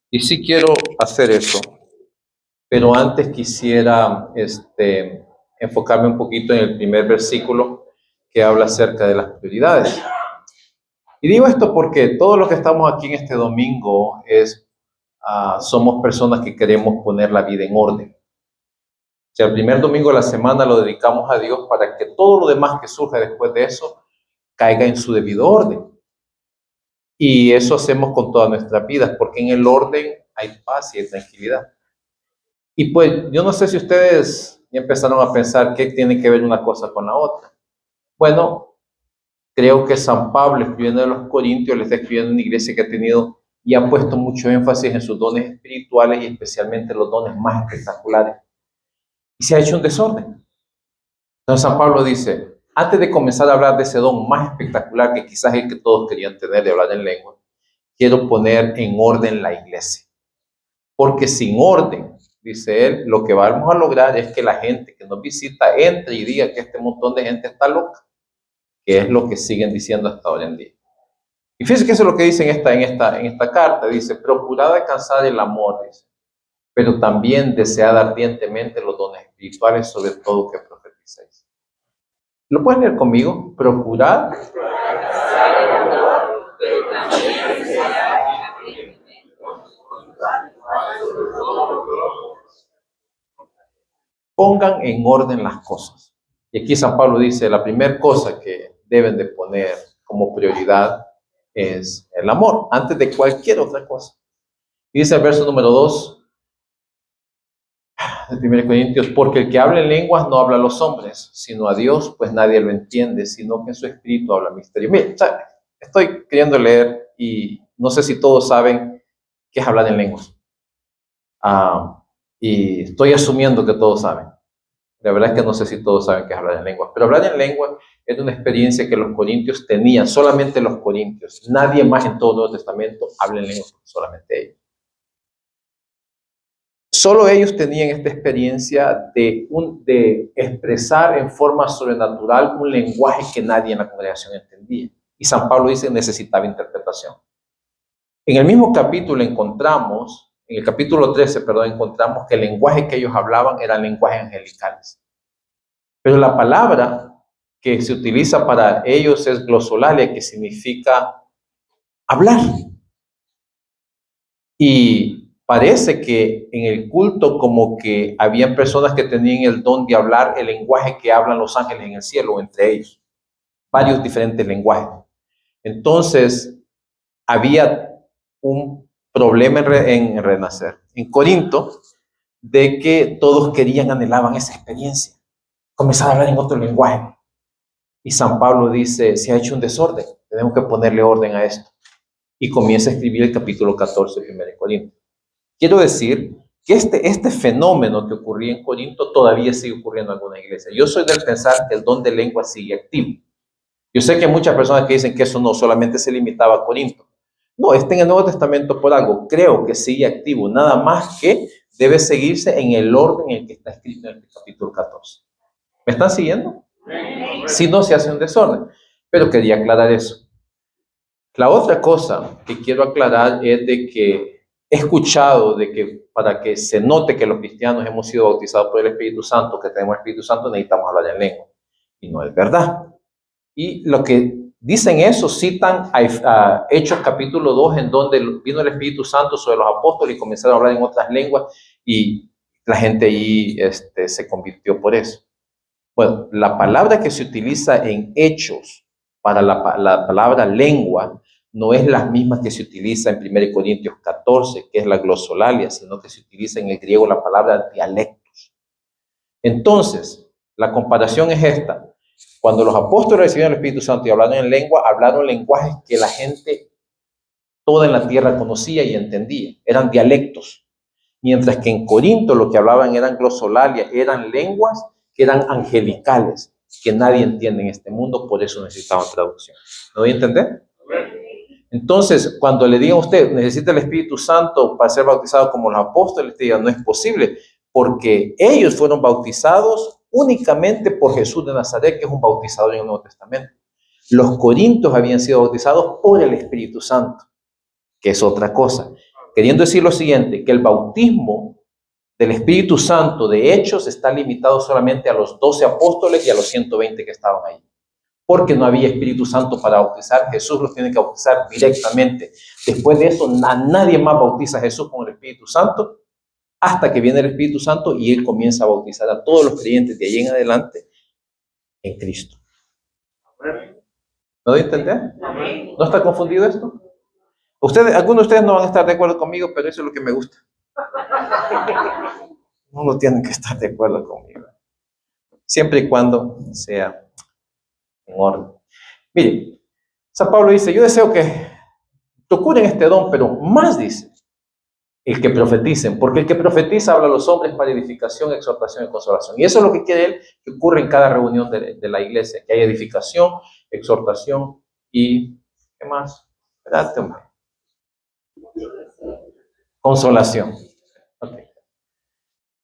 Y sí quiero hacer eso, pero antes quisiera enfocarme un poquito en el primer versículo que habla acerca de las prioridades. Y digo esto porque todos los que estamos aquí en este domingo somos personas que queremos poner la vida en orden. O sea, el primer domingo de la semana lo dedicamos a Dios para que todo lo demás que surja después de eso caiga en su debido orden. Y eso hacemos con todas nuestras vidas, porque en el orden hay paz y hay tranquilidad. Y pues yo no sé si ustedes ya empezaron a pensar qué tiene que ver una cosa con la otra. Bueno, creo que San Pablo, escribiendo a los Corintios, le está escribiendo a una iglesia que ha tenido y ha puesto mucho énfasis en sus dones espirituales y especialmente los dones más espectaculares. Y se ha hecho un desorden. Entonces San Pablo dice, antes de comenzar a hablar de ese don más espectacular que quizás es el que todos querían tener, de hablar en lengua, quiero poner en orden la iglesia. Porque sin orden, dice él, lo que vamos a lograr es que la gente que nos visita entre y diga que este montón de gente está loca, que es lo que siguen diciendo hasta hoy en día. Y fíjense que eso es lo que dice en esta carta, dice, procurad alcanzar el amor, dice, pero también desead ardientemente los dones espirituales, sobre todo que profeticéis. ¿Lo pueden leer conmigo? Procurad. Pongan en orden las cosas. Y aquí San Pablo dice, la primera cosa que deben de poner como prioridad es el amor, antes de cualquier otra cosa. Y dice el verso número 2 de 1 Corintios, porque el que habla en lenguas no habla a los hombres, sino a Dios, pues nadie lo entiende, sino que en su espíritu habla misterio. Miren, estoy queriendo leer y no sé si todos saben qué es hablar en lenguas. Y estoy asumiendo que todos saben. La verdad es que no sé si todos saben qué es hablar en lenguas, pero hablar en lenguas es una experiencia que los corintios tenían, solamente los corintios. Nadie más en todo el Nuevo Testamento habla en lenguas, solamente ellos. Solo ellos tenían esta experiencia de expresar en forma sobrenatural un lenguaje que nadie en la congregación entendía. Y San Pablo dice que necesitaba interpretación. En el mismo capítulo encontramos, en el capítulo 13, encontramos que el lenguaje que ellos hablaban eran lenguajes angelicales. Pero la palabra que se utiliza para ellos es glosolalia, que significa hablar. Y parece que en el culto como que habían personas que tenían el don de hablar el lenguaje que hablan los ángeles en el cielo, entre ellos, varios diferentes lenguajes. Entonces, había un problema en Renacer, en Corinto, de que todos anhelaban esa experiencia, comenzar a hablar en otro lenguaje. Y San Pablo dice, se ha hecho un desorden, tenemos que ponerle orden a esto. Y comienza a escribir el capítulo 14 de 1 Corintios. Quiero decir que este fenómeno que ocurría en Corinto todavía sigue ocurriendo en alguna iglesia. Yo soy del pensar que el don de lengua sigue activo. Yo sé que hay muchas personas que dicen que eso no solamente se limitaba a Corinto. No, está en el Nuevo Testamento por algo. Creo que sigue activo, nada más que debe seguirse en el orden en el que está escrito en el capítulo 14. ¿Me están siguiendo? Si no, se hace un desorden. Pero quería aclarar eso. La otra cosa que quiero aclarar es de que he escuchado de que para que se note que los cristianos hemos sido bautizados por el Espíritu Santo, que tenemos el Espíritu Santo, necesitamos hablar en lengua. Y no es verdad. Y lo que dicen eso, citan a Hechos capítulo 2, en donde vino el Espíritu Santo sobre los apóstoles y comenzaron a hablar en otras lenguas y la gente ahí se convirtió por eso. Bueno, la palabra que se utiliza en Hechos para la palabra lengua no es la misma que se utiliza en 1 Corintios 14, que es la glosolalia, sino que se utiliza en el griego la palabra dialectos. Entonces, la comparación es esta. Cuando los apóstoles recibieron el Espíritu Santo y hablaron en lengua, hablaron lenguajes que la gente toda en la tierra conocía y entendía. Eran dialectos. Mientras que en Corinto lo que hablaban eran glosolalia, eran lenguas que eran angelicales, que nadie entiende en este mundo, por eso necesitaban traducción. ¿No voy a entender? Entonces, cuando le digan a usted, necesita el Espíritu Santo para ser bautizado como los apóstoles, te digan, no es posible, porque ellos fueron bautizados únicamente por Jesús de Nazaret, que es un bautizador en el Nuevo Testamento. Los corintios habían sido bautizados por el Espíritu Santo, que es otra cosa. Queriendo decir lo siguiente, que el bautismo del Espíritu Santo de Hechos está limitado solamente a los 12 apóstoles y a los 120 que estaban ahí. Porque no había Espíritu Santo para bautizar. Jesús los tiene que bautizar directamente. Después de eso, a nadie más bautiza a Jesús con el Espíritu Santo hasta que viene el Espíritu Santo y Él comienza a bautizar a todos los creyentes de ahí en adelante en Cristo. ¿No doy a entender? ¿No está confundido esto? Algunos de ustedes no van a estar de acuerdo conmigo, pero eso es lo que me gusta. No tienen que estar de acuerdo conmigo. Siempre y cuando sea en orden. Mire, San Pablo dice, yo deseo que procuren este don, pero más dice, el que profeticen, porque el que profetiza habla a los hombres para edificación, exhortación y consolación. Y eso es lo que quiere él que ocurra en cada reunión de la iglesia, que haya edificación, exhortación y, ¿qué más? Espérate, hombre. Consolación. Okay.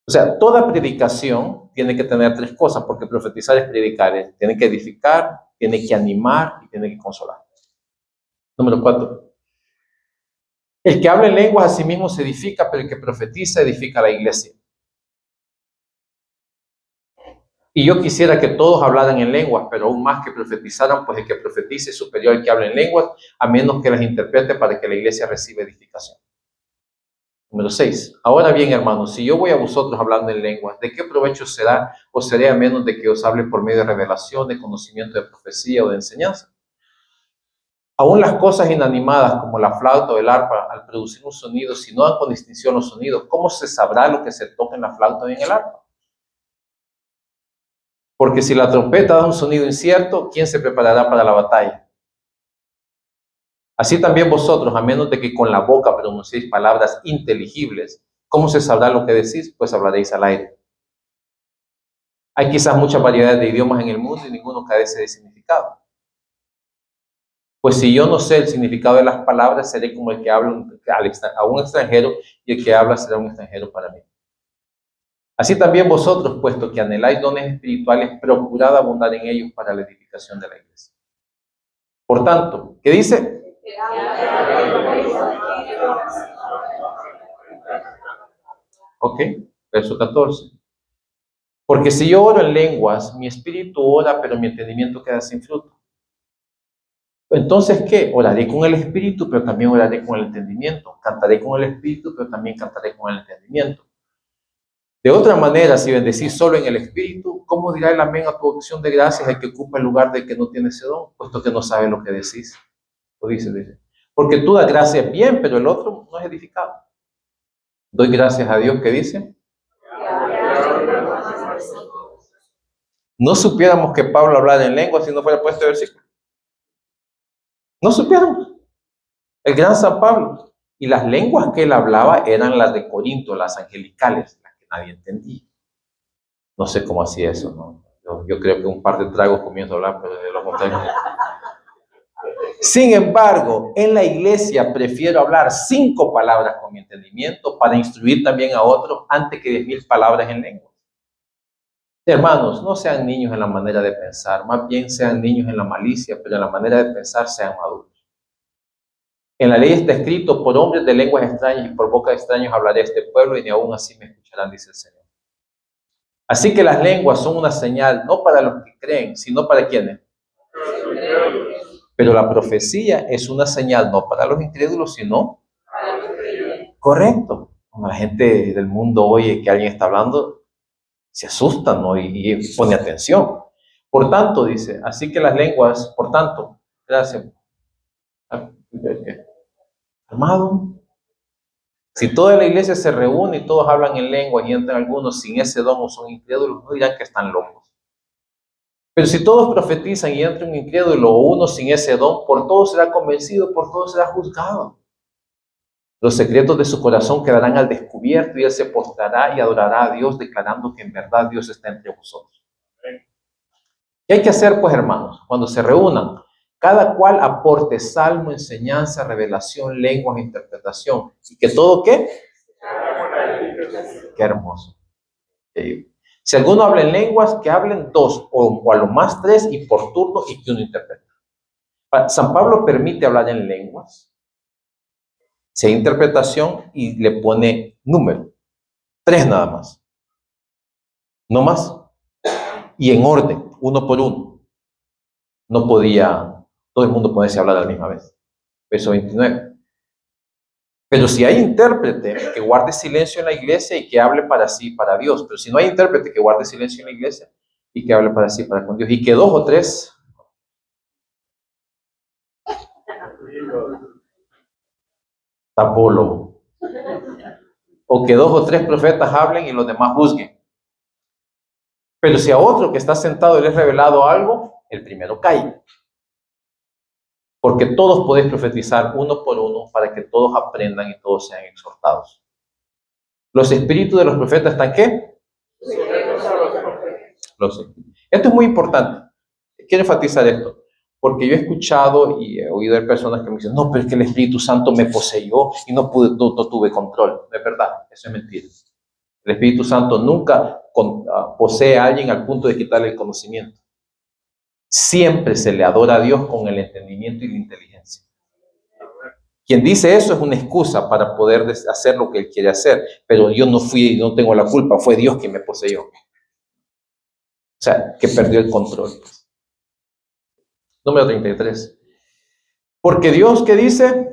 O sea, toda predicación tiene que tener tres cosas, porque profetizar es predicar, tiene que edificar, tiene que animar y tiene que consolar. Número 4. El que habla en lenguas a sí mismo se edifica, pero el que profetiza edifica a la iglesia. Y yo quisiera que todos hablaran en lenguas, pero aún más que profetizaran, pues el que profetice es superior al que habla en lenguas, a menos que las interprete para que la iglesia reciba edificación. Número 6. Ahora bien, hermanos, si yo voy a vosotros hablando en lenguas, ¿de qué provecho será o seré a menos de que os hable por medio de revelación, de conocimiento de profecía o de enseñanza? Aún las cosas inanimadas como la flauta o el arpa, al producir un sonido, si no dan con distinción los sonidos, ¿cómo se sabrá lo que se toca en la flauta y en el arpa? Porque si la trompeta da un sonido incierto, ¿quién se preparará para la batalla? Así también vosotros, a menos de que con la boca pronunciéis palabras inteligibles, ¿cómo se sabrá lo que decís? Pues hablaréis al aire. Hay quizás muchas variedades de idiomas en el mundo y ninguno carece de significado. Pues si yo no sé el significado de las palabras, seré como el que habla a un extranjero y el que habla será un extranjero para mí. Así también vosotros, puesto que anheláis dones espirituales, procurad abundar en ellos para la edificación de la iglesia. Por tanto, ¿qué dice? Ok, verso 14. Porque si yo oro en lenguas, mi espíritu ora, pero mi entendimiento queda sin fruto. Entonces, ¿qué? Oraré con el espíritu, pero también oraré con el entendimiento. Cantaré con el espíritu, pero también cantaré con el entendimiento. De otra manera, si bendecís solo en el espíritu, ¿cómo dirá el amén a tu acción de gracias el que ocupa el lugar del que no tiene ese don, puesto que no sabe lo que decís? Lo dice. Porque tú das gracias bien, pero el otro no es edificado. Doy gracias a Dios, ¿qué dice? No supiéramos que Pablo hablaba en lengua si no fuera puesto el versículo. No supiéramos. El gran San Pablo. Y las lenguas que él hablaba eran las de Corinto, las angelicales, las que nadie entendía. No sé cómo hacía eso, ¿no? Yo creo que un par de tragos comienzo a hablar, pero de los montaños. Sin embargo, en la iglesia prefiero hablar 5 palabras con mi entendimiento para instruir también a otros antes que 10,000 palabras en lengua. Hermanos, no sean niños en la manera de pensar, más bien sean niños en la malicia, pero en la manera de pensar sean maduros. En la ley está escrito, por hombres de lenguas extrañas y por boca de extraños hablaré a este pueblo y ni aún así me escucharán, dice el Señor. Así que las lenguas son una señal, no para los que creen, sino para quienes. Pero la profecía es una señal, no para los incrédulos, sino correcto. Cuando la gente del mundo oye que alguien está hablando, se asusta, ¿no? Y pone atención. Por tanto, dice, así que las lenguas, por tanto, gracias. Amado, si toda la iglesia se reúne y todos hablan en lengua y entran algunos sin ese don o son incrédulos, no dirán que están locos. Pero si todos profetizan y entra un incrédulo o uno sin ese don, por todos será convencido, por todos será juzgado. Los secretos de su corazón quedarán al descubierto y él se postrará y adorará a Dios, declarando que en verdad Dios está entre vosotros. ¿Qué hay que hacer, pues, hermanos? Cuando se reúnan, cada cual aporte salmo, enseñanza, revelación, lenguas, interpretación. ¿Y que todo qué? Qué hermoso. Si alguno habla en lenguas, que hablen 2 o a lo más 3 y por turno y que uno interprete. San Pablo permite hablar en lenguas, si hay interpretación y le pone número, 3 nada más, no más, y en orden, uno por uno. No podía todo el mundo ponerse a hablar a la misma vez. Verso 29. Pero si hay intérprete, que guarde silencio en la iglesia y que hable para sí, para Dios. Pero si no hay intérprete, que guarde silencio en la iglesia y que hable para sí, para con Dios. Y que 2 o 3 tapólogo. O que 2 o 3 profetas hablen y los demás juzguen. Pero si a otro que está sentado le es revelado algo, el primero cae. Porque todos podéis profetizar uno por uno para que todos aprendan y todos sean exhortados. ¿Los espíritus de los profetas están qué? Los espíritus. Esto es muy importante. Quiero enfatizar esto. Porque yo he escuchado y he oído de personas que me dicen, no, pero es que el Espíritu Santo me poseyó y no tuve control. No es verdad, eso es mentira. El Espíritu Santo nunca posee a alguien al punto de quitarle el conocimiento. Siempre se le adora a Dios con el entendimiento y la inteligencia. Quien dice eso es una excusa para poder hacer lo que él quiere hacer, pero yo no fui y no tengo la culpa, fue Dios quien me poseyó. O sea, que perdió el control. Número 33. Porque Dios, ¿qué dice?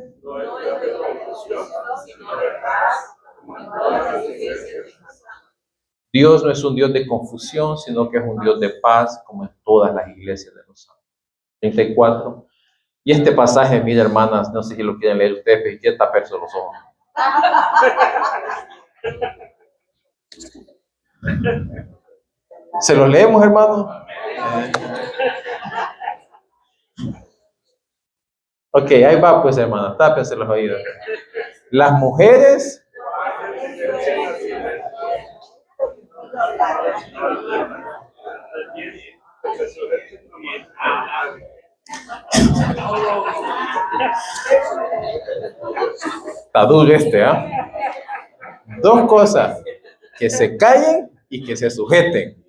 Dios no es un Dios de confusión, sino que es un Dios de paz, como en todas las iglesias de los santos. 34. Y este pasaje, mira, hermanas, no sé si lo quieren leer ustedes, pero quieren taparse los ojos. ¿Se los leemos, hermano? Ok, ahí va, pues, hermanas, tápense los oídos. Las mujeres está duro ¿ah? 2 cosas, que se callen y que se sujeten.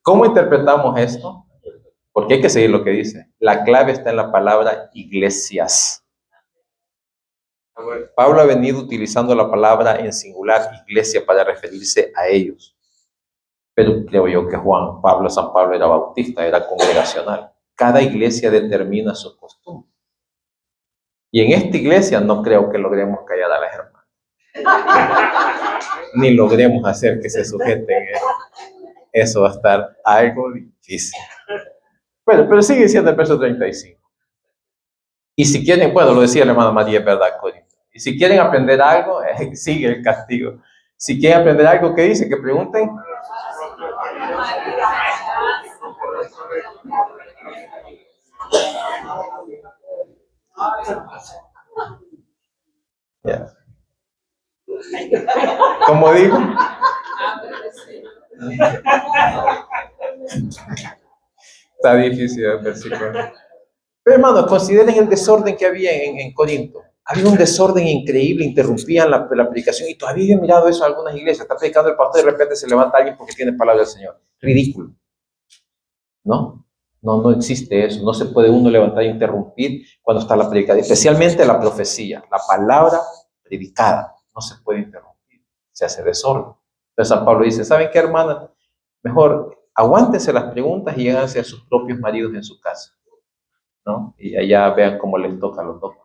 ¿Cómo interpretamos esto? Porque hay que seguir lo que dice. La clave está en la palabra iglesias. Pablo ha venido utilizando la palabra en singular iglesia para referirse a ellos. Pero creo yo que San Pablo era bautista, era congregacional. Cada iglesia determina sus costumbres. Y en esta iglesia no creo que logremos callar a las hermanas. Ni logremos hacer que se sujeten. Eso va a estar algo difícil. Bueno, pero sigue diciendo el verso 35. Y si quieren, bueno, lo decía la hermana María, ¿verdad, Corinto? Y si quieren aprender algo, sigue el castigo. Si quieren aprender algo, ¿qué dice? Que pregunten. Yeah. ¿Cómo digo? Está difícil el versículo. Pero hermanos, consideren el desorden que había en Corinto. Había un desorden increíble, interrumpían la predicación y todavía he mirado eso en algunas iglesias. Está predicando el pastor y de repente se levanta alguien porque tiene palabra del Señor. Ridículo. ¿No? No existe eso. No se puede uno levantar e interrumpir cuando está la predicación, especialmente la profecía, la palabra predicada. No se puede interrumpir. Se hace desorden. Entonces San Pablo dice, ¿saben qué, hermana? Mejor aguántense las preguntas y lléganse a sus propios maridos en su casa, ¿no? Y allá vean cómo les toca a los dos.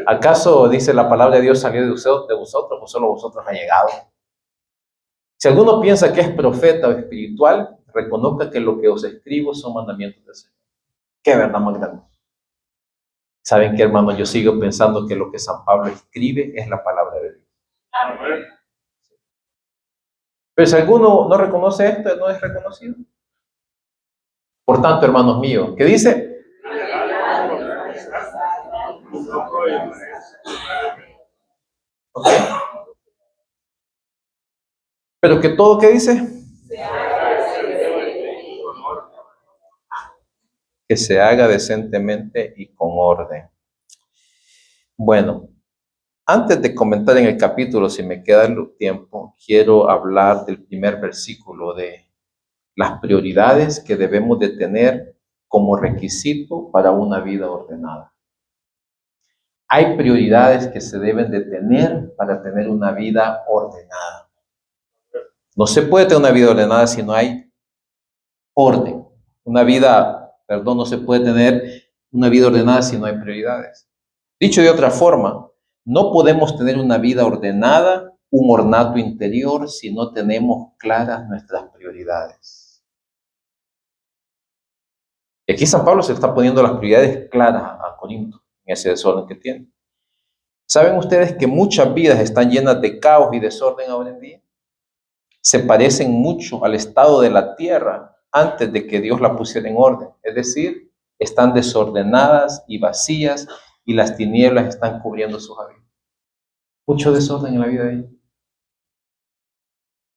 ¿Acaso, dice la palabra de Dios, salió de vosotros o solo vosotros ha llegado? Si alguno piensa que es profeta o espiritual, reconozca que lo que os escribo son mandamientos del Señor. Qué verdad más grande. ¿Saben qué, hermanos? Yo sigo pensando que lo que San Pablo escribe es la palabra de Dios. Amén. Pero si alguno no reconoce esto, no es reconocido. Por tanto, hermanos míos, ¿qué dice? Okay. Pero que todo, ¿qué dice? que se haga decentemente y con orden. Bueno, antes de comentar en el capítulo, si me queda el tiempo, quiero hablar del primer versículo de las prioridades que debemos de tener como requisito para una vida ordenada. Hay prioridades que se deben de tener para tener una vida ordenada. No se puede tener una vida ordenada si no hay orden. No se puede tener una vida ordenada si no hay prioridades. Dicho de otra forma, no podemos tener una vida ordenada, un ornato interior, si no tenemos claras nuestras prioridades. Y aquí San Pablo se está poniendo las prioridades claras a Corinto, en ese desorden que tiene. ¿Saben ustedes que muchas vidas están llenas de caos y desorden ahora en día? Se parecen mucho al estado de la tierra antes de que Dios la pusiera en orden. Es decir, están desordenadas y vacías y las tinieblas están cubriendo sus habitantes. Mucho desorden en la vida de ellos.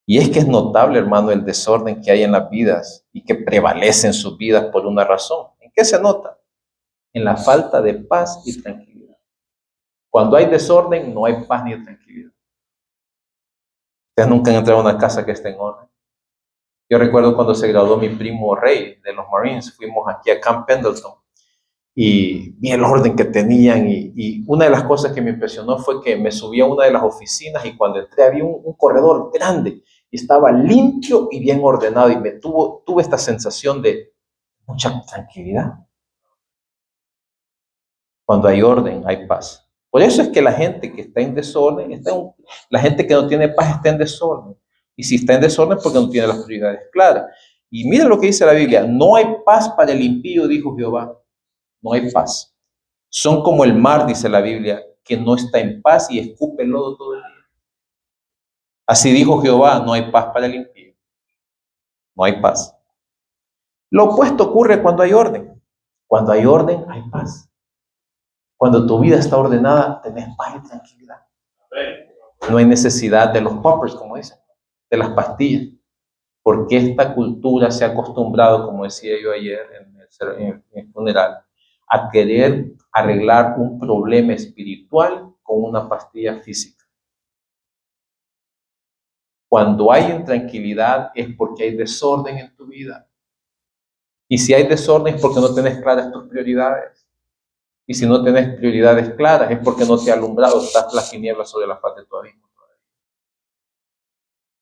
Y es que es notable, hermano, el desorden que hay en las vidas y que prevalece en sus vidas por una razón. ¿En qué se nota? En la falta de paz y tranquilidad. Cuando hay desorden, no hay paz ni tranquilidad. Ustedes nunca han entrado a una casa que esté en orden. Yo recuerdo cuando se graduó mi primo Rey de los Marines, fuimos aquí a Camp Pendleton y vi el orden que tenían y una de las cosas que me impresionó fue que me subí a una de las oficinas y cuando entré había un corredor grande y estaba limpio y bien ordenado y tuve esta sensación de mucha tranquilidad. Cuando hay orden, hay paz. Por eso es que la gente que está en desorden, la gente que no tiene paz está en desorden. Y si está en desorden es porque no tiene las prioridades claras. Y mira lo que dice la Biblia, no hay paz para el impío, dijo Jehová. No hay paz. Son como el mar, dice la Biblia, que no está en paz y escupe lodo todo el día. Así dijo Jehová, no hay paz para el impío. No hay paz. Lo opuesto ocurre cuando hay orden. Cuando hay orden, hay paz. Cuando tu vida está ordenada, tenés paz y tranquilidad. No hay necesidad de los poppers, como dicen, de las pastillas. Porque esta cultura se ha acostumbrado, como decía yo ayer en el funeral, a querer arreglar un problema espiritual con una pastilla física. Cuando hay intranquilidad es porque hay desorden en tu vida. Y si hay desorden es porque no tenés claras tus prioridades. Y si no tenés prioridades claras es porque no te ha alumbrado, estás las tinieblas sobre la faz de tu abismo.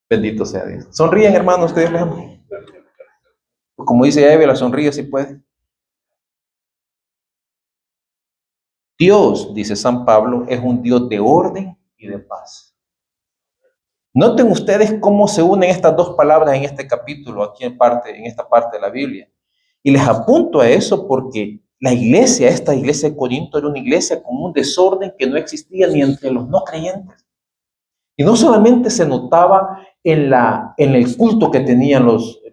Bendito sea Dios. Sonríen, hermanos, que Dios les ama. Como dice Eve, la sonríe si puede. Dios, dice San Pablo, es un Dios de orden y de paz. Noten ustedes cómo se unen estas dos palabras en este capítulo, aquí en esta parte de la Biblia. Y les apunto a eso porque esta iglesia de Corinto, era una iglesia con un desorden que no existía ni entre los no creyentes. Y no solamente se notaba en el culto que tenían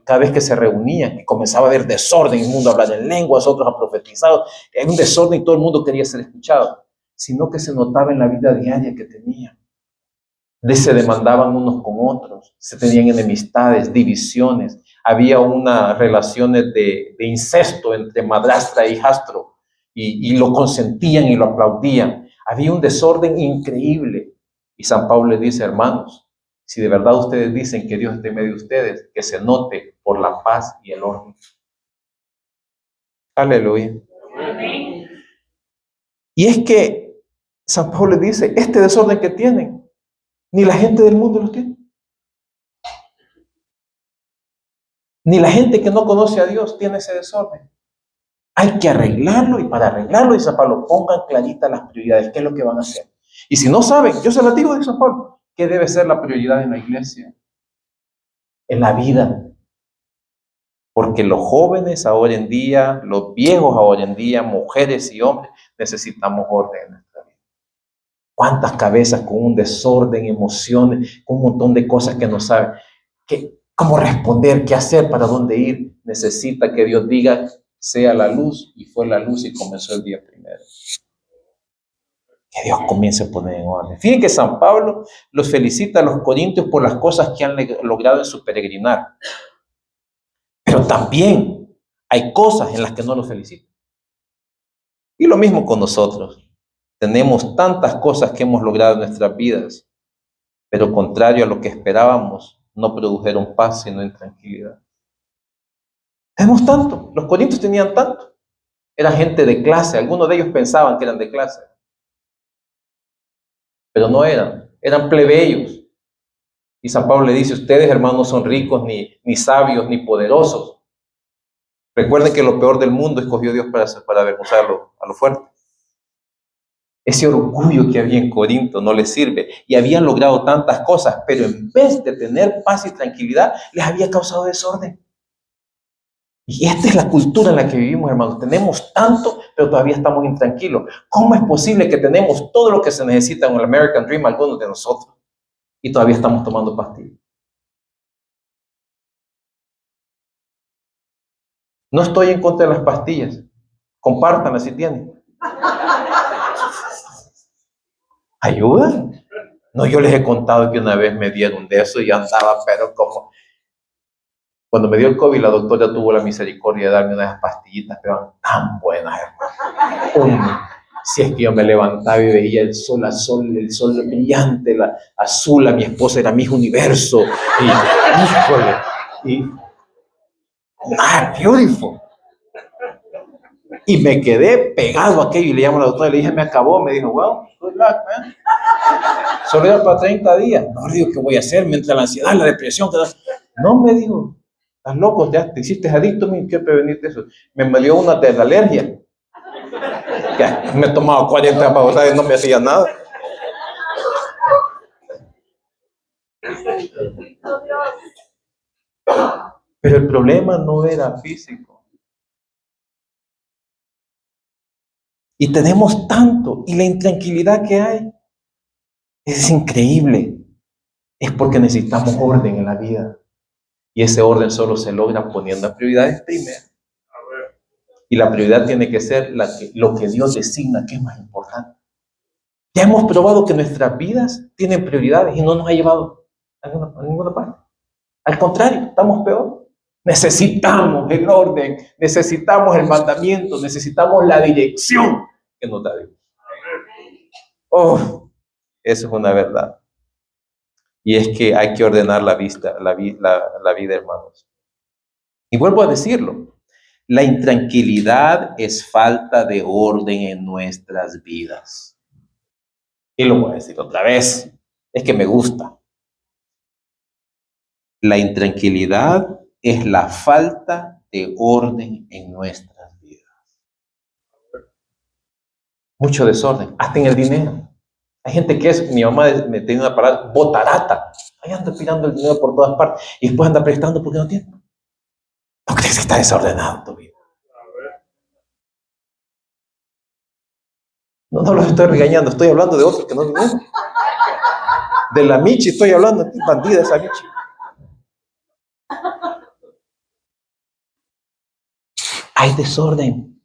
cada vez que se reunían, y comenzaba a haber desorden, el mundo a hablar en lenguas, otros a profetizar, hay un desorden y todo el mundo quería ser escuchado, sino que se notaba en la vida diaria que tenían. Se demandaban unos con otros, se tenían enemistades, divisiones, había unas relaciones de incesto entre madrastra e hijastro, y lo consentían y lo aplaudían. Había un desorden increíble. Y San Pablo les dice, hermanos, si de verdad ustedes dicen que Dios está en medio de ustedes, que se note por la paz y el orden. Aleluya. Amén. Y es que San Pablo les dice, este desorden que tienen, ni la gente del mundo lo tiene. Ni la gente que no conoce a Dios tiene ese desorden. Hay que arreglarlo, y para arreglarlo, dice San Pablo, pongan claritas las prioridades, qué es lo que van a hacer. Y si no saben, yo se las digo, dice San Pablo, ¿qué debe ser la prioridad en la iglesia? En la vida. Porque los jóvenes ahora en día, los viejos ahora en día, mujeres y hombres, necesitamos orden en nuestra vida. ¿Cuántas cabezas con un desorden, emociones, con un montón de cosas que no saben? ¿Cómo responder? ¿Qué hacer? ¿Para dónde ir? Necesita que Dios diga, sea la luz, y fue la luz y comenzó el día primero. Que Dios comience a poner en orden. Fíjense que San Pablo los felicita a los corintios por las cosas que han logrado en su peregrinar. Pero también hay cosas en las que no los felicito. Y lo mismo con nosotros. Tenemos tantas cosas que hemos logrado en nuestras vidas, pero contrario a lo que esperábamos, no produjeron paz, sino intranquilidad. Tenemos tanto, los corintios tenían tanto. Era gente de clase, algunos de ellos pensaban que eran de clase, pero no eran plebeyos. Y San Pablo le dice, ustedes hermanos no son ricos, ni sabios, ni poderosos. Recuerden que lo peor del mundo escogió Dios para avergonzar a lo fuerte. Ese orgullo que había en Corinto no les sirve. Y habían logrado tantas cosas, pero en vez de tener paz y tranquilidad, les había causado desorden. Y esta es la cultura en la que vivimos, hermanos. Tenemos tanto, pero todavía estamos intranquilos. ¿Cómo es posible que tenemos todo lo que se necesita en el American Dream, algunos de nosotros, y todavía estamos tomando pastillas? No estoy en contra de las pastillas. Compártanlas si tienen. ¿Ayudan? No, yo les he contado que una vez me dieron de eso y andaba, pero como... Cuando me dio el COVID, la doctora tuvo la misericordia de darme unas pastillitas, pero eran tan buenas, hermano. Si es que yo me levantaba y veía el sol brillante, la azul, a mi esposa era mi universo. Y, híjole, beautiful. Y me quedé pegado a aquello y le llamo a la doctora y le dije, me acabó. Me dijo, well, good luck, man. Solo era para 30 días. No, le digo, ¿qué voy a hacer? Mientras la ansiedad, la depresión. No, me dijo, estás loco, ya te hiciste adicto, ¿qué prevenir de eso? Me dio una de la alergia. Ya, me tomaba 40 para no me hacía nada. Pero el problema no era físico. Y tenemos tanto, y la intranquilidad que hay es increíble. Es porque necesitamos orden en la vida. Y ese orden solo se logra poniendo prioridades primero. Y la prioridad tiene que ser lo que Dios designa que es más importante. Ya hemos probado que nuestras vidas tienen prioridades y no nos ha llevado a ninguna parte. Al contrario, estamos peor. Necesitamos el orden, necesitamos el mandamiento, necesitamos la dirección que nos da Dios. Oh, eso es una verdad. Y es que hay que ordenar la vida, hermanos. Y vuelvo a decirlo. La intranquilidad es falta de orden en nuestras vidas. Y lo voy a decir otra vez. Es que me gusta. La intranquilidad es la falta de orden en nuestras vidas. Mucho desorden, hasta en el dinero. Hay gente que mi mamá me tiene una palabra, botarata. Ahí anda tirando el dinero por todas partes y después anda prestando porque no tiene. ¿No crees que está desordenado tu vida? No los estoy regañando, estoy hablando de otros que no vinieron. De la Michi estoy hablando, bandida esa Michi. Hay desorden.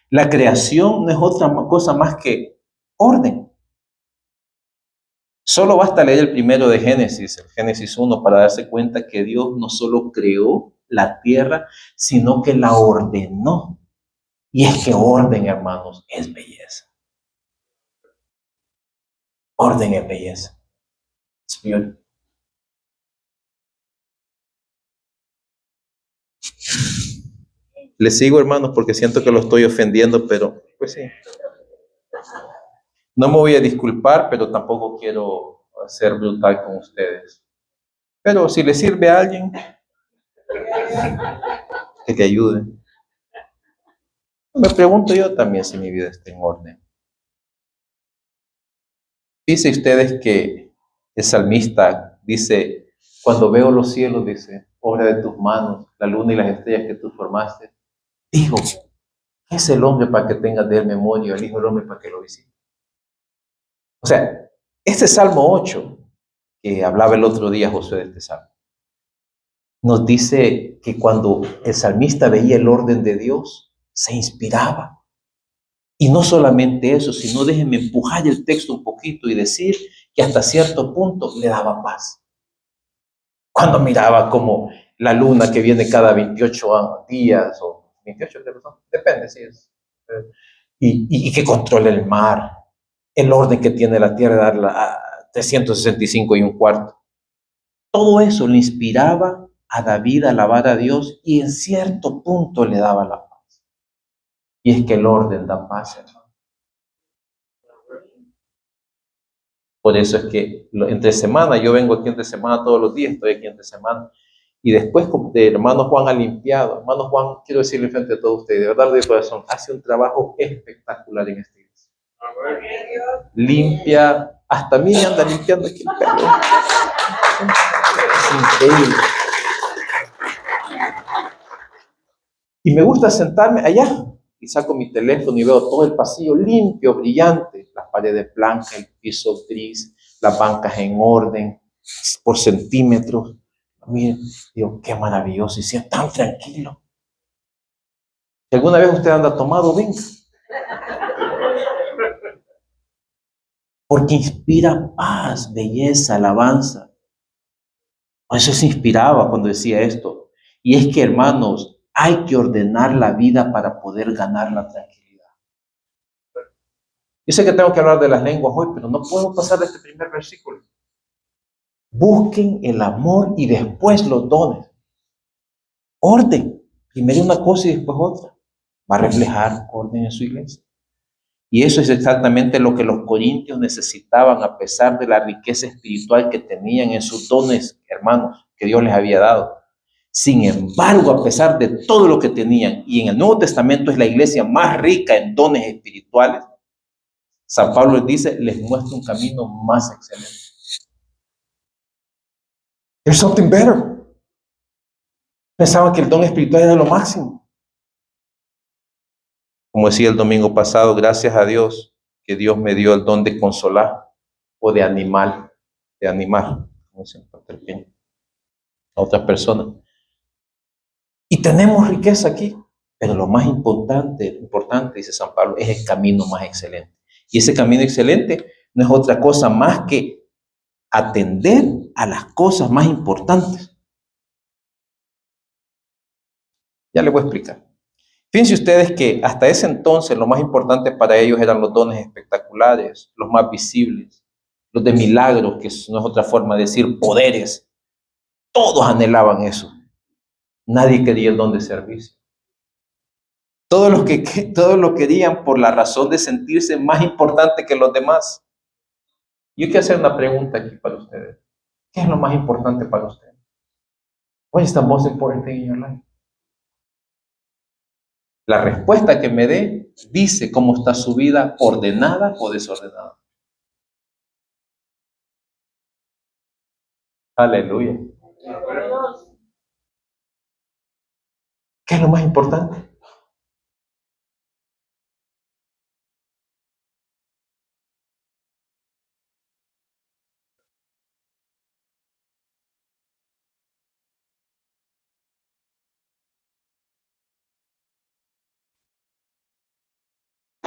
La creación no es otra cosa más que orden. Solo basta leer el primero de Génesis, el Génesis 1, para darse cuenta que Dios no solo creó la tierra, sino que la ordenó. Y es que orden, hermanos, es belleza. Orden es belleza. Es beauty. Les sigo, hermanos, porque siento que lo estoy ofendiendo, pero pues sí. No me voy a disculpar, pero tampoco quiero ser brutal con ustedes. Pero si le sirve a alguien, que te ayude. Me pregunto yo también si mi vida está en orden. Dice ustedes que el salmista dice, cuando veo los cielos, dice, obra de tus manos, la luna y las estrellas que tú formaste, digo, ¿qué es el hombre para que tenga de él memoria, el hijo del hombre para que lo visite? O sea, este Salmo 8, que hablaba el otro día Josué de este salmo, nos dice que cuando el salmista veía el orden de Dios, se inspiraba. Y no solamente eso, sino déjenme empujar el texto un poquito y decir que hasta cierto punto le daba paz. Cuando miraba como la luna que viene cada 28 días o 28 creo que son. Depende, sí es. Y que controle el mar, el orden que tiene la tierra, darla a 365 y un cuarto. Todo eso le inspiraba a David a alabar a Dios y en cierto punto le daba la paz. Y es que el orden da paz, hermano. Por eso es que entre semana, yo vengo aquí entre semana todos los días, estoy aquí entre semana. Y después de hermano Juan ha limpiado. Hermano Juan, quiero decirle frente a todos ustedes, de verdad de corazón, hace un trabajo espectacular en esta iglesia. Limpia, hasta a mí anda limpiando aquí el pelo. Es increíble. Y me gusta sentarme allá y saco mi teléfono y veo todo el pasillo limpio, brillante, las paredes blancas, el piso gris, las bancas en orden, por centímetros. Miren, digo, qué maravilloso y sea tan tranquilo. Si alguna vez usted anda tomado, venga. Porque inspira paz, belleza, alabanza. Por eso se inspiraba cuando decía esto. Y es que, hermanos, hay que ordenar la vida para poder ganar la tranquilidad. Yo sé que tengo que hablar de las lenguas hoy, pero no puedo pasar de este primer versículo. Busquen el amor y después los dones. Orden. Primero una cosa y después otra. Va a reflejar orden en su iglesia. Y eso es exactamente lo que los corintios necesitaban a pesar de la riqueza espiritual que tenían en sus dones, hermanos, que Dios les había dado. Sin embargo, a pesar de todo lo que tenían, y en el Nuevo Testamento es la iglesia más rica en dones espirituales, San Pablo les dice, les muestra un camino más excelente. There's something better. Pensaban que el don espiritual era lo máximo. Como decía el domingo pasado, gracias a Dios que Dios me dio el don de consolar o de animar, como dice el Pastor Peña, a otras personas. Y tenemos riqueza aquí, pero lo más importante, dice San Pablo, es el camino más excelente. Y ese camino excelente no es otra cosa más que atender a las cosas más importantes. Ya les voy a explicar. Fíjense ustedes que hasta ese entonces lo más importante para ellos eran los dones espectaculares, los más visibles, los de milagros, que no es otra forma de decir poderes. Todos anhelaban eso. Nadie quería el don de servicio. Todos lo querían por la razón de sentirse más importante que los demás. Yo quiero hacer una pregunta aquí para ustedes. ¿Qué es lo más importante para ustedes? What is the most important thing in your life? La respuesta que me dé dice cómo está su vida, ordenada o desordenada. Aleluya. ¿Qué es lo más importante?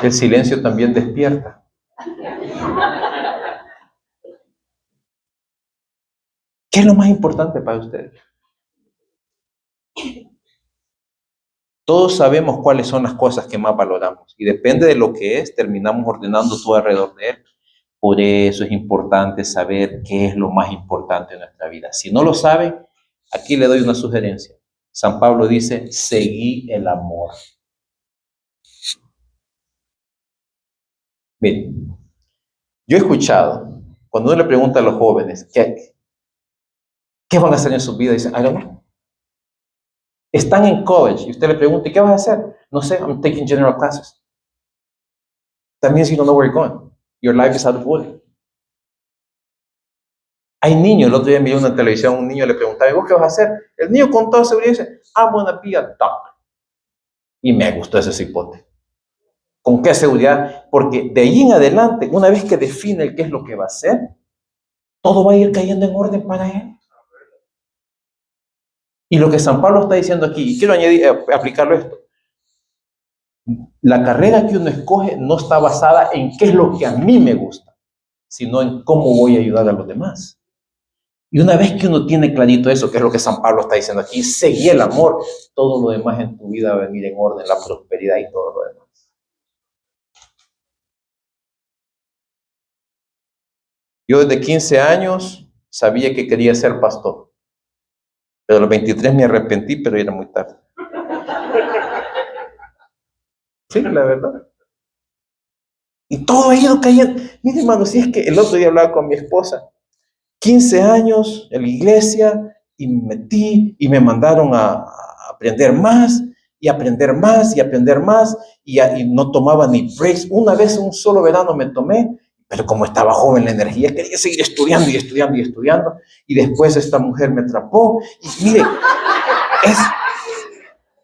El silencio también despierta. ¿Qué es lo más importante para ustedes? Todos sabemos cuáles son las cosas que más valoramos y depende de lo que es, terminamos ordenando todo alrededor de él. Por eso es importante saber qué es lo más importante en nuestra vida. Si no lo sabe, aquí le doy una sugerencia. San Pablo dice, seguí el amor. Miren, yo he escuchado, cuando uno le pregunta a los jóvenes, ¿qué van a hacer en su vida? Dicen, I don't know. Están en college y usted le pregunta, ¿y qué vas a hacer? No sé, I'm taking general classes. That means you don't know where you're going. Your life is out of order. Hay niños, el otro día miré una televisión, un niño le preguntaba, ¿y vos qué vas a hacer? El niño con toda seguridad dice, I'm gonna be a doctor. Y me gustó ese cipote. ¿Con qué seguridad? Porque de ahí en adelante, una vez que define qué es lo que va a hacer, todo va a ir cayendo en orden para él. Y lo que San Pablo está diciendo aquí, y quiero aplicarlo a esto, la carrera que uno escoge no está basada en qué es lo que a mí me gusta, sino en cómo voy a ayudar a los demás. Y una vez que uno tiene clarito eso, que es lo que San Pablo está diciendo aquí, seguí el amor, todo lo demás en tu vida va a venir en orden, la prosperidad y todo lo demás. Yo desde 15 años sabía que quería ser pastor, pero a los 23 me arrepentí, pero era muy tarde. Sí, la verdad. Y todo ha ido cayendo. Mire, hermano, si es que el otro día hablaba con mi esposa, 15 años en la iglesia, y me metí y me mandaron a aprender más y aprender más y aprender más y no tomaba ni breaks. Una vez un solo verano me tomé, pero como estaba joven la energía, quería seguir estudiando y estudiando y estudiando. Y después esta mujer me atrapó y mire,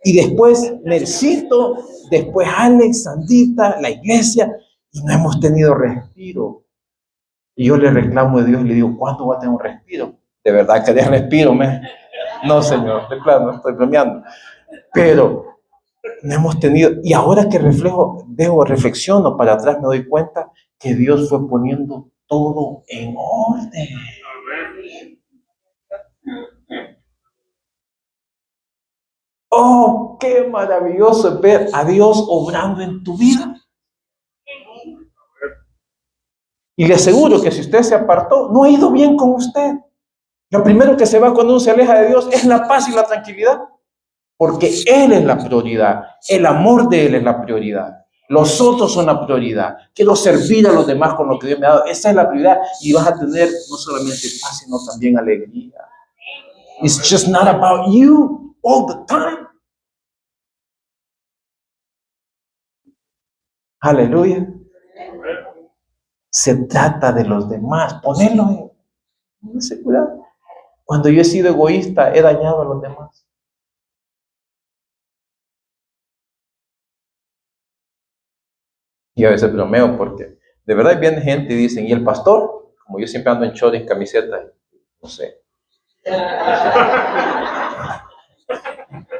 y después Nercito, después Alex, Sandita, la iglesia, y no hemos tenido respiro. Y yo le reclamo a Dios y le digo, ¿cuándo va a tener un respiro? De verdad que de respiro, no, Señor, de plano, estoy bromeando. Pero no hemos tenido, y ahora que reflexiono para atrás, me doy cuenta que Dios fue poniendo todo en orden. Oh, qué maravilloso es ver a Dios obrando en tu vida. Y le aseguro que si usted se apartó, no ha ido bien con usted. Lo primero que se va cuando uno se aleja de Dios es la paz y la tranquilidad. Porque Él es la prioridad. El amor de Él es la prioridad. Los otros son la prioridad. Quiero servir a los demás con lo que Dios me ha dado. Esa es la prioridad. Y vas a tener no solamente paz, sino también alegría. It's just not about you all the time. Aleluya. Se trata de los demás. Ponerlo en ese cuidado. Cuando yo he sido egoísta, he dañado a los demás. Y a veces bromeo porque de verdad viene gente y dicen, ¿y el pastor? Como yo siempre ando en short y camiseta, no sé.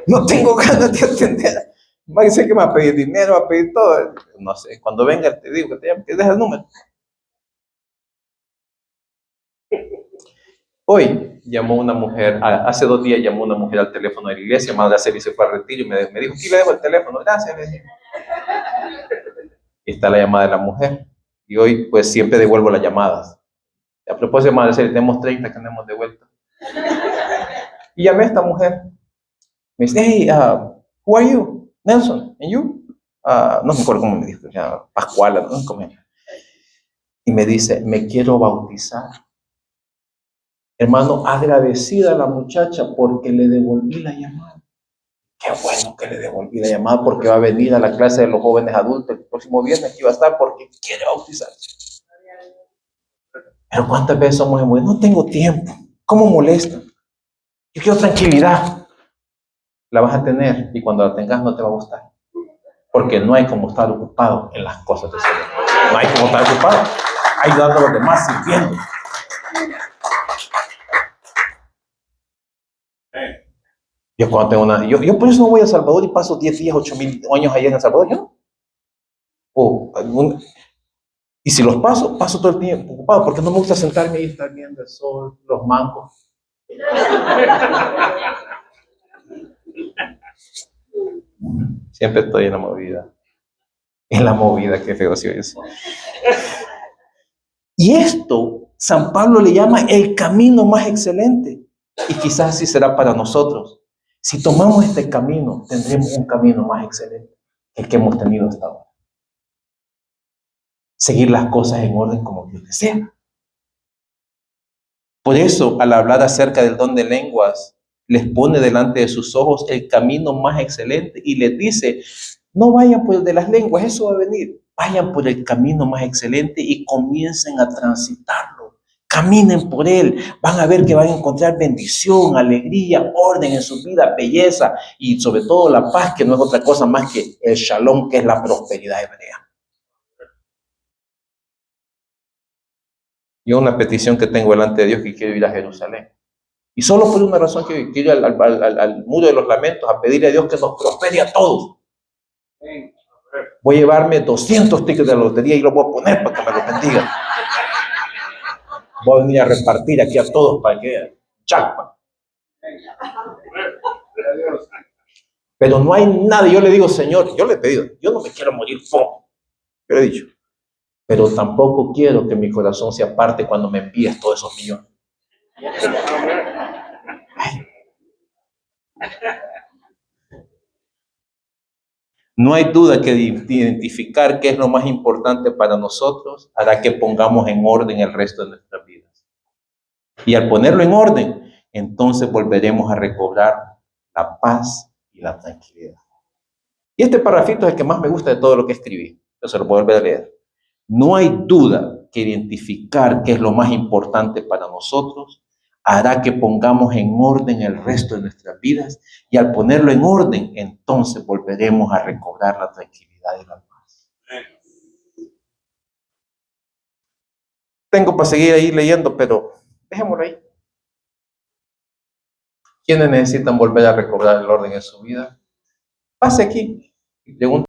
No tengo ganas de atender. Va a decir que me va a pedir dinero, va a pedir todo. No sé, cuando venga te digo que te llame, que deja el número. Hoy llamó una mujer, hace 2 días llamó una mujer al teléfono de la iglesia, Madre Celia se fue a retiro y me dijo, aquí le dejo el teléfono, gracias. Y está la llamada de la mujer. Y hoy pues siempre devuelvo las llamadas. A propósito, Madre Celia, tenemos 30 que no hemos devuelto. Y llamé a esta mujer. Me dice, hey, who are you? Nelson, and you? No me acuerdo cómo me dijo, Pascuala, no sé cómo. Y me dice, me quiero bautizar. Hermano, agradecida a la muchacha porque le devolví la llamada. Qué bueno que le devolví la llamada porque va a venir a la clase de los jóvenes adultos el próximo viernes, aquí va a estar porque quiere bautizarse. Pero ¿cuántas veces somos muy? No tengo tiempo. ¿Cómo molesta? Yo quiero tranquilidad. La vas a tener y cuando la tengas no te va a gustar. Porque no hay como estar ocupado en las cosas de Señor. No hay como estar ocupado ayudando a los demás, sirviendo. Yo cuando tengo yo por eso no voy a El Salvador y paso 10 días, 8,000 años allá en El Salvador, yo. Y si los paso todo el tiempo ocupado, porque no me gusta sentarme ahí y estar viendo el sol, los mangos. Siempre estoy en la movida. En la movida, qué feo se oye eso. Y esto, San Pablo le llama el camino más excelente. Y quizás así será para nosotros. Si tomamos este camino, tendremos un camino más excelente que el que hemos tenido hasta ahora. Seguir las cosas en orden como Dios desea. Por eso, al hablar acerca del don de lenguas, les pone delante de sus ojos el camino más excelente y les dice, no vayan por el de las lenguas, eso va a venir. Vayan por el camino más excelente y comiencen a transitarlo. Caminen por él. Van a ver que van a encontrar bendición, alegría, orden en su vida, belleza y sobre todo la paz, que no es otra cosa más que el shalom, que es la prosperidad hebrea. Yo una petición que tengo delante de Dios, que quiero ir a Jerusalén. Y solo por una razón que quiero ir al muro de los lamentos a pedirle a Dios que nos prospere a todos. Voy a llevarme 200 tickets de la lotería y los voy a poner para que me lo bendiga. Voy a venir a repartir aquí a todos para que vean. Chapa. Pero no hay nada. Yo le digo, Señor, yo le he pedido, yo no me quiero morir pobre. Yo le he dicho, pero tampoco quiero que mi corazón se aparte cuando me envíes todos esos millones. No hay duda que identificar qué es lo más importante para nosotros hará que pongamos en orden el resto de nuestras vidas. Y al ponerlo en orden, entonces volveremos a recobrar la paz y la tranquilidad. Y este parrafito es el que más me gusta de todo lo que escribí. Yo se lo puedo volver a leer. No hay duda que identificar qué es lo más importante para nosotros hará que pongamos en orden el resto de nuestras vidas, y al ponerlo en orden, entonces volveremos a recobrar la tranquilidad y la paz. Tengo para seguir ahí leyendo, pero dejémoslo ahí. ¿Quiénes necesitan volver a recobrar el orden en su vida? Pase aquí y pregunte.